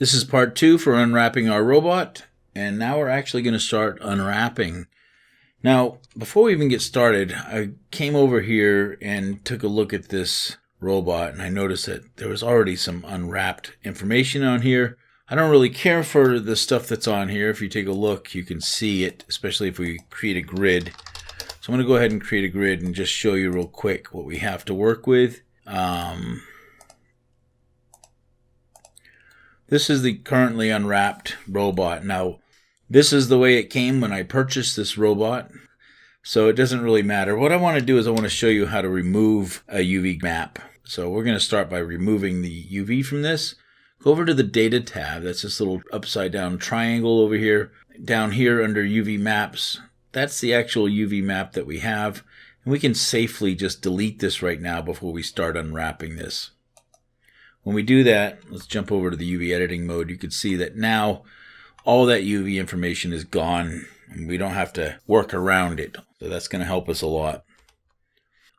This is part 2 for unwrapping our robot, and now we're actually going to start unwrapping. Now, before we even get started, I came over here and took a look at this robot, and I noticed that there was already some unwrapped information on here. I don't really care for the stuff that's on here. If you take a look, you can see it, especially if we create a grid. So I'm going to go ahead and create a grid and just show you real quick what we have to work with. This is the currently unwrapped robot. Now, this is the way it came when I purchased this robot, so it doesn't really matter. What I want to do is I want to show you how to remove a UV map. So we're going to start by removing the UV from this. Go over to the Data tab. That's this little upside down triangle over here. Down here under UV maps, that's the actual UV map that we have. And we can safely just delete this right now before we start unwrapping this. When we do that, let's jump over to the UV editing mode. You can see that now all that UV information is gone and we don't have to work around it. So that's going to help us a lot.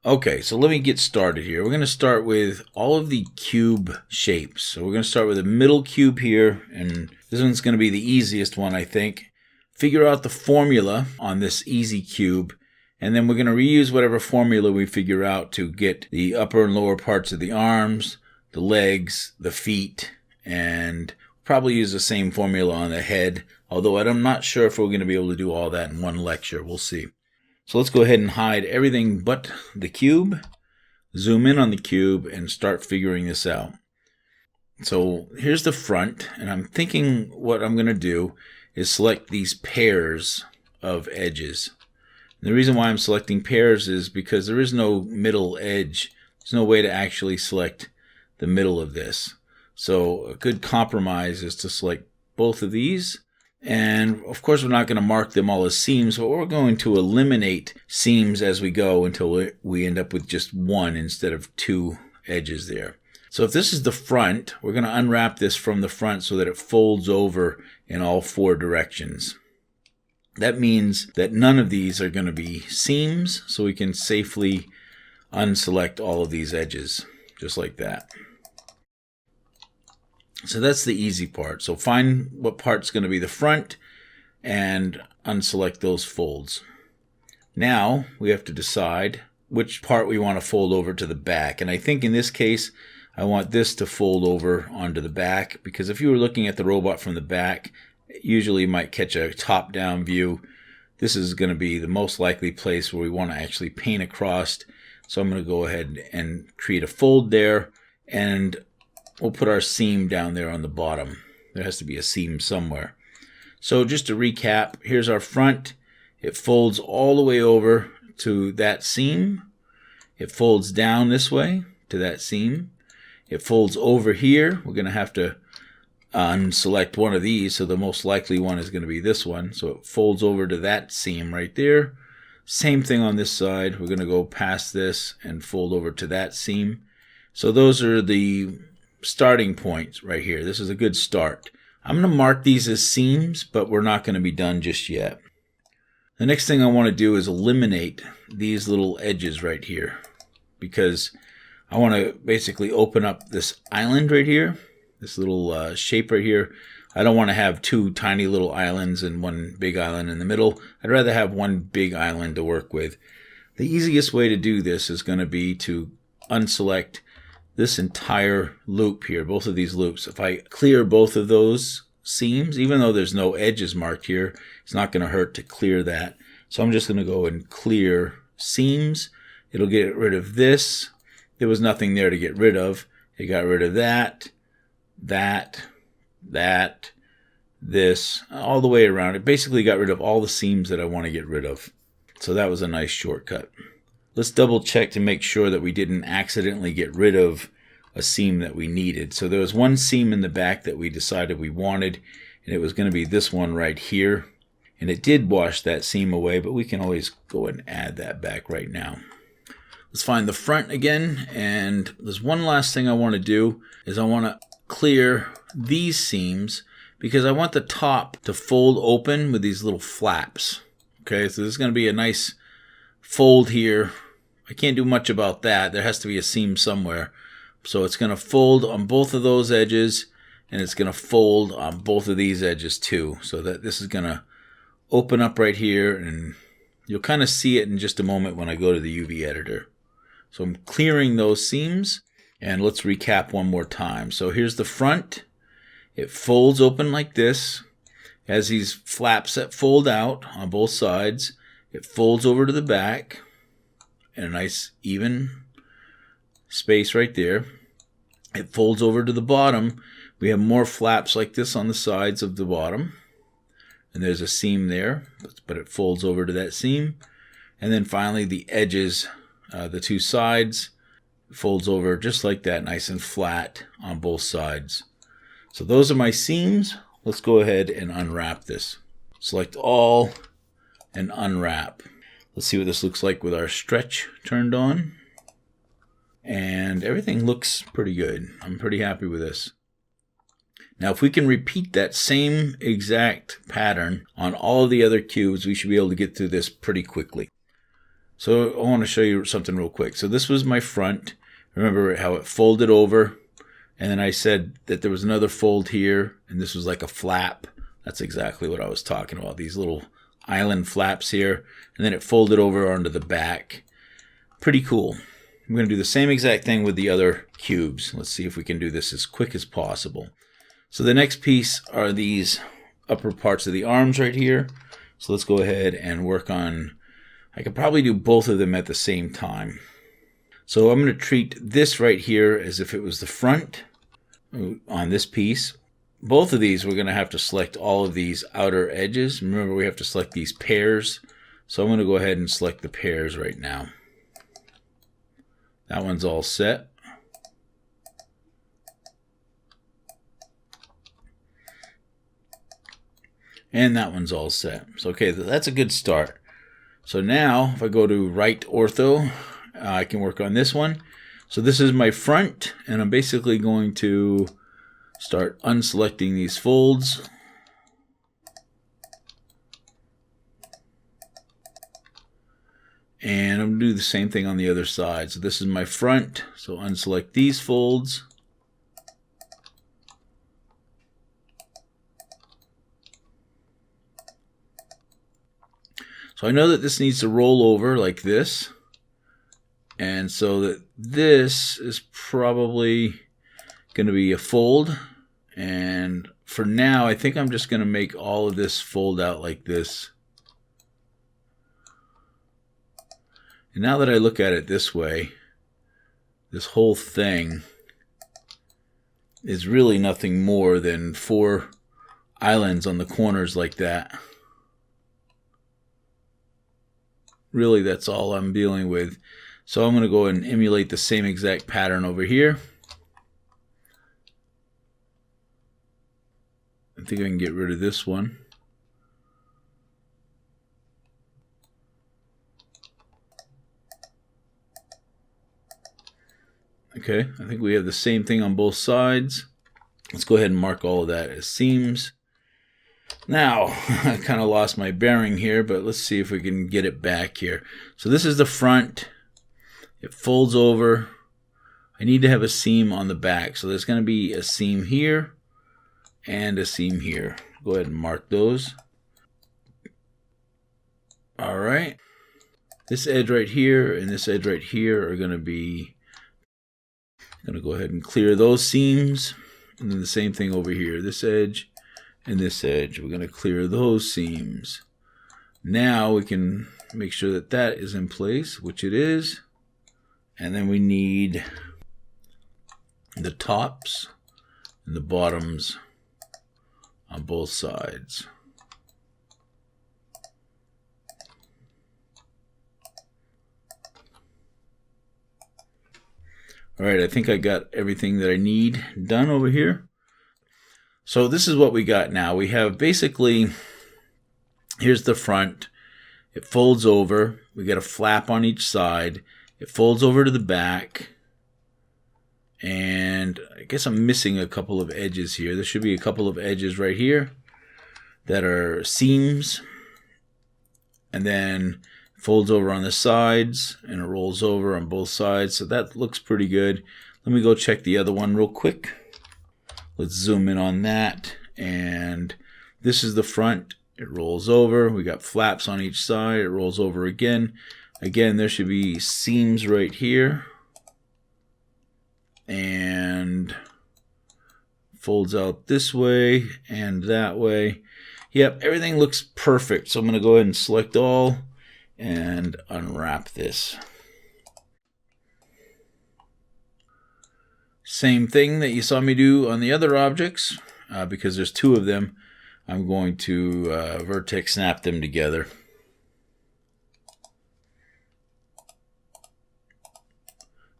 Okay, so let me get started here. We're going to start with all of the cube shapes. So we're going to start with the middle cube here, and this one's going to be the easiest one, I think. Figure out the formula on this easy cube, and then we're going to reuse whatever formula we figure out to get the upper and lower parts of the arms, the legs, the feet, and probably use the same formula on the head, although I'm not sure if we're going to be able to do all that in one lecture. We'll see. So let's go ahead and hide everything but the cube, zoom in on the cube, and start figuring this out. So here's the front, and I'm thinking what I'm going to do is select these pairs of edges. And the reason why I'm selecting pairs is because there is no middle edge. There's no way to actually select the middle of this. So a good compromise is to select both of these. And of course, we're not going to mark them all as seams, but we're going to eliminate seams as we go until we end up with just one instead of two edges there. So if this is the front, we're going to unwrap this from the front so that it folds over in all four directions. That means that none of these are going to be seams, so we can safely unselect all of these edges, just like that. So that's the easy part. So find what part's going to be the front and unselect those folds. Now we have to decide which part we want to fold over to the back. And I think in this case, I want this to fold over onto the back, because if you were looking at the robot from the back, usually you might catch a top-down view. This is going to be the most likely place where we want to actually paint across. So I'm going to go ahead and create a fold there, and we'll put our seam down there on the bottom. There has to be a seam somewhere. So just to recap, here's our front. It folds all the way over to that seam. It folds down this way to that seam. It folds over here. We're going to have to unselect one of these, so the most likely one is going to be this one. So it folds over to that seam right there. Same thing on this side. We're going to go past this and fold over to that seam. So those are the starting points right here. This is a good start. I'm going to mark these as seams, but we're not going to be done just yet. The next thing I want to do is eliminate these little edges right here, because I want to basically open up this island right here, this little shape right here. I don't want to have two tiny little islands and one big island in the middle. I'd rather have one big island to work with. The easiest way to do this is going to be to unselect this entire loop here, both of these loops. If I clear both of those seams, even though there's no edges marked here, it's not going to hurt to clear that. So I'm just going to go and clear seams. It'll get rid of this. There was nothing there to get rid of. It got rid of that, this, all the way around. It basically got rid of all the seams that I want to get rid of. So that was a nice shortcut. Let's double check to make sure that we didn't accidentally get rid of a seam that we needed. So there was one seam in the back that we decided we wanted, and it was going to be this one right here. And it did wash that seam away, but we can always go and add that back right now. Let's find the front again, and there's one last thing I want to do is I want to clear these seams, because I want the top to fold open with these little flaps. Okay, so there's going to be a nice fold here. I can't do much about that. There has to be a seam somewhere. So it's going to fold on both of those edges, and it's going to fold on both of these edges too. So that this is going to open up right here, and you'll kind of see it in just a moment when I go to the UV editor. So I'm clearing those seams, and let's recap one more time. So here's the front. It folds open like this. Has these flaps that fold out on both sides. It folds over to the back in a nice even space right there. It folds over to the bottom. We have more flaps like this on the sides of the bottom. And there's a seam there, but it folds over to that seam. And then finally the edges, the two sides, folds over just like that, nice and flat on both sides. So those are my seams. Let's go ahead and unwrap this. Select all and unwrap. Let's see what this looks like with our stretch turned on. And everything looks pretty good. I'm pretty happy with this. Now if we can repeat that same exact pattern on all of the other cubes, we should be able to get through this pretty quickly. So I want to show you something real quick. So this was my front. Remember how it folded over? And then I said that there was another fold here, and this was like a flap. That's exactly what I was talking about, these little island flaps here. And then it folded over onto the back. Pretty cool. I'm going to do the same exact thing with the other cubes. Let's see if we can do this as quick as possible. So the next piece are these upper parts of the arms right here. So let's go ahead and work on, I could probably do both of them at the same time. So I'm going to treat this right here as if it was the front on this piece. Both of these, we're going to have to select all of these outer edges. Remember, we have to select these pairs. So I'm going to go ahead and select the pairs right now. That one's all set. And that one's all set. So okay, that's a good start. So now if I go to right ortho, I can work on this one. So this is my front, and I'm basically going to start unselecting these folds. And I'm going to do the same thing on the other side. So this is my front, so unselect these folds. So I know that this needs to roll over like this. And so that this is probably going to be a fold. And for now, I think I'm just going to make all of this fold out like this. And now that I look at it this way, this whole thing is really nothing more than 4 islands on the corners like that. Really, that's all I'm dealing with. So I'm going to go and emulate the same exact pattern over here. I think I can get rid of this one. Okay, I think we have the same thing on both sides. Let's go ahead and mark all of that as seams. Now, I kind of lost my bearing here, but let's see if we can get it back here. So this is the front. It folds over. I need to have a seam on the back. So there's going to be a seam here and a seam here. Go ahead and mark those. All right. This edge right here and this edge right here are going to be, I'm going to go ahead and clear those seams. And then the same thing over here. This edge and this edge. We're going to clear those seams. Now we can make sure that that is in place, which it is. And then we need the tops and the bottoms on both sides. All right, I think I got everything that I need done over here. So this is what we got now. We have basically, here's the front. It folds over. We got a flap on each side. It folds over to the back. And I guess I'm missing a couple of edges here. There should be a couple of edges right here that are seams. And then folds over on the sides and it rolls over on both sides. So that looks pretty good. Let me go check the other one real quick. Let's zoom in on that. And this is the front. It rolls over. We got flaps on each side. It rolls over again. Again, there should be seams right here. And folds out this way and that way. Yep, everything looks perfect. So I'm going to go ahead and select all and unwrap this. Same thing that you saw me do on the other objects, because there's two of them. I'm going to vertex snap them together.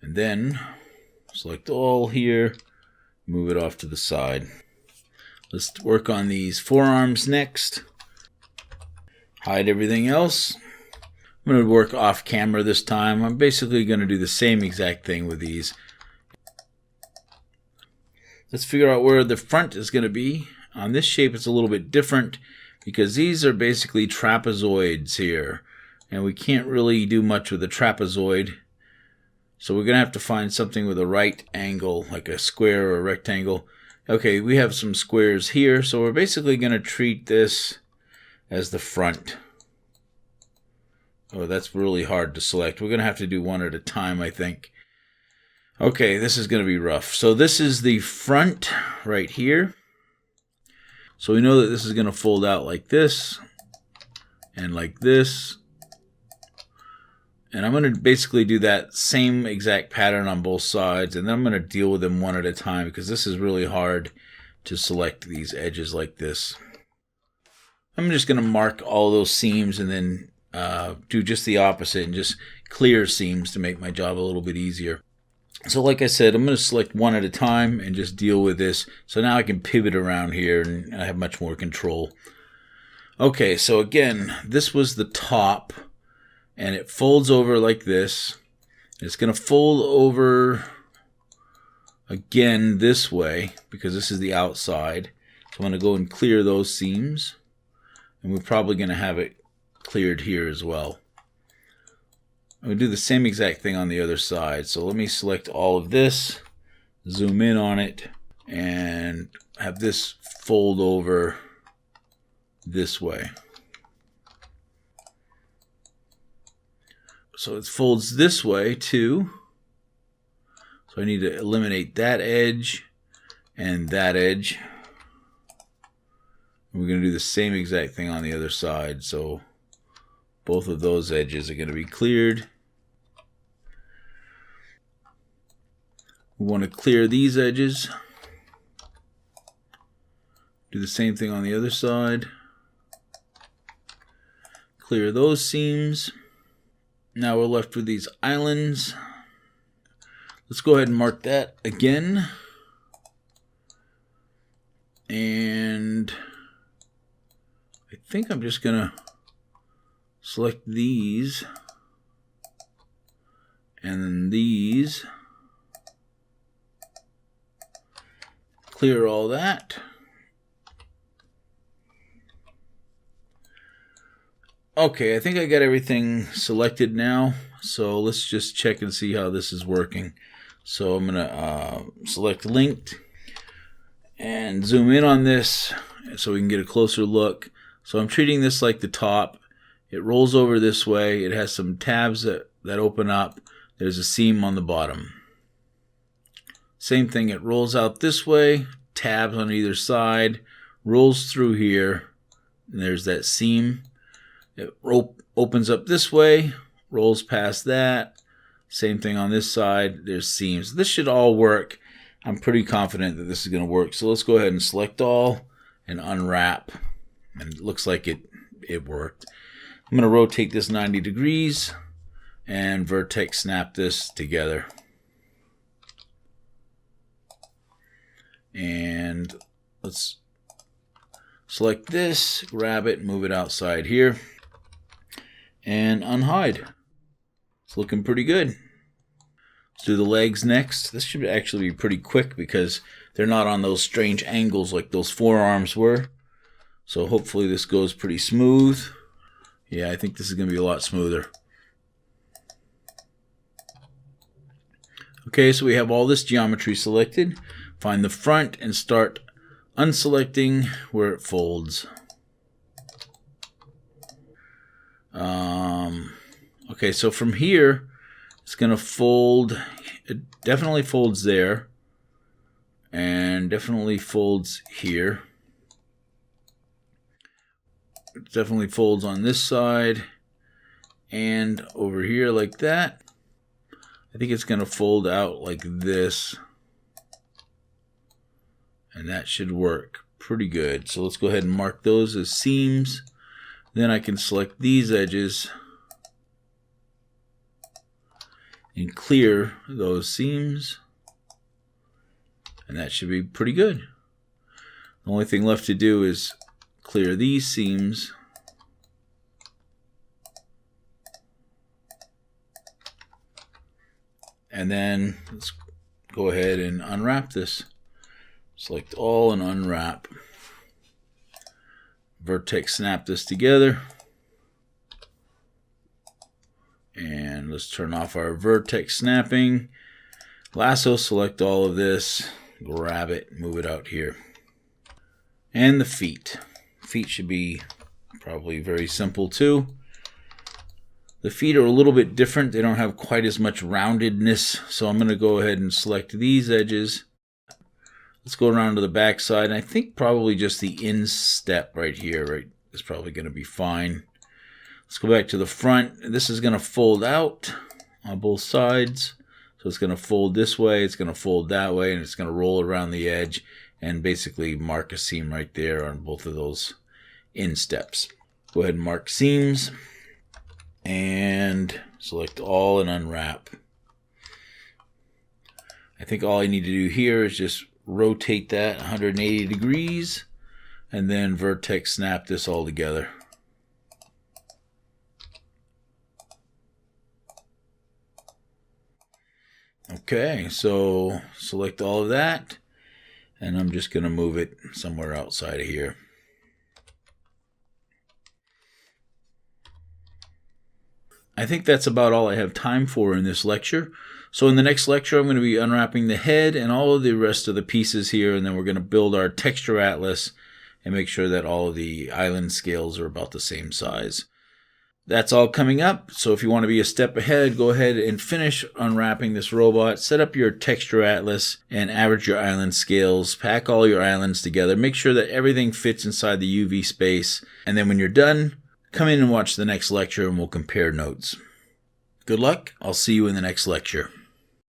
And then select all here, move it off to the side. Let's work on these forearms next. Hide everything else. I'm going to work off camera this time. I'm basically going to do the same exact thing with these. Let's figure out where the front is going to be. On this shape it's a little bit different because these are basically trapezoids here. And we can't really do much with a trapezoid. So we're going to have to find something with a right angle, like a square or a rectangle. Okay, we have some squares here, so we're basically going to treat this as the front. Oh, that's really hard to select. We're going to have to do one at a time, I think. Okay, this is going to be rough. So this is the front right here. So we know that this is going to fold out like this and like this. And I'm going to basically do that same exact pattern on both sides, and then I'm going to deal with them one at a time because this is really hard to select these edges like this. I'm just going to mark all those seams and then do just the opposite and just clear seams to make my job a little bit easier. So like I said, I'm going to select one at a time and just deal with this. So now I can pivot around here and I have much more control. Okay, so again, this was the top. And it folds over like this. It's going to fold over again this way because this is the outside. So I'm going to go and clear those seams. And we're probably going to have it cleared here as well. I'm going to do the same exact thing on the other side. So let me select all of this, zoom in on it, and have this fold over this way. So it folds this way too. So I need to eliminate that edge and that edge. And we're going to do the same exact thing on the other side. So both of those edges are going to be cleared. We want to clear these edges. Do the same thing on the other side. Clear those seams. Now we're left with these islands. Let's go ahead and mark that again. And I think I'm just going to select these and then these. Clear all that. Okay, I think I got everything selected now. So let's just check and see how this is working. So I'm going to select linked and zoom in on this so we can get a closer look. So I'm treating this like the top. It rolls over this way. It has some tabs that open up. There's a seam on the bottom. Same thing, it rolls out this way, tabs on either side, rolls through here, and there's that seam. It opens up this way, rolls past that. Same thing on this side, there's seams. This should all work. I'm pretty confident that this is going to work. So let's go ahead and select all and unwrap. And it looks like it worked. I'm going to rotate this 90 degrees and vertex snap this together. And let's select this, grab it, move it outside here, and unhide. It's looking pretty good. Let's do the legs next. This should actually be pretty quick because they're not on those strange angles like those forearms were. So hopefully this goes pretty smooth. Yeah, I think this is going to be a lot smoother. Okay, so we have all this geometry selected. find the front and start unselecting where it folds. Okay, so from here, it's going to fold. It definitely folds there, and definitely folds here. It definitely folds on this side and over here like that. I think it's going to fold out like this, and that should work pretty good. So let's go ahead and mark those as seams. Then I can select these edges and clear those seams, and that should be pretty good. The only thing left to do is clear these seams and then let's go ahead and unwrap this. Select all and unwrap. Vertex snap this together. And let's turn off our vertex snapping. Lasso, select all of this, grab it, move it out here. And the feet. Feet should be probably very simple too. The feet are a little bit different. They don't have quite as much roundedness. So I'm going to go ahead and select these edges. Let's go around to the back side. I think probably just the instep right here is probably going to be fine. Let's go back to the front. This is going to fold out on both sides. So it's going to fold this way, it's going to fold that way, and it's going to roll around the edge and basically mark a seam right there on both of those insteps. Go ahead and mark seams and select all and unwrap. I think all I need to do here is just rotate that 180 degrees and then vertex snap this all together. Okay, so select all of that, and I'm just going to move it somewhere outside of here. I think that's about all I have time for in this lecture. So in the next lecture, I'm going to be unwrapping the head and all of the rest of the pieces here, and then we're going to build our texture atlas and make sure that all of the island scales are about the same size. That's all coming up, so if you want to be a step ahead, go ahead and finish unwrapping this robot, set up your texture atlas, and average your island scales, pack all your islands together, make sure that everything fits inside the UV space, and then when you're done, come in and watch the next lecture and we'll compare notes. Good luck, I'll see you in the next lecture.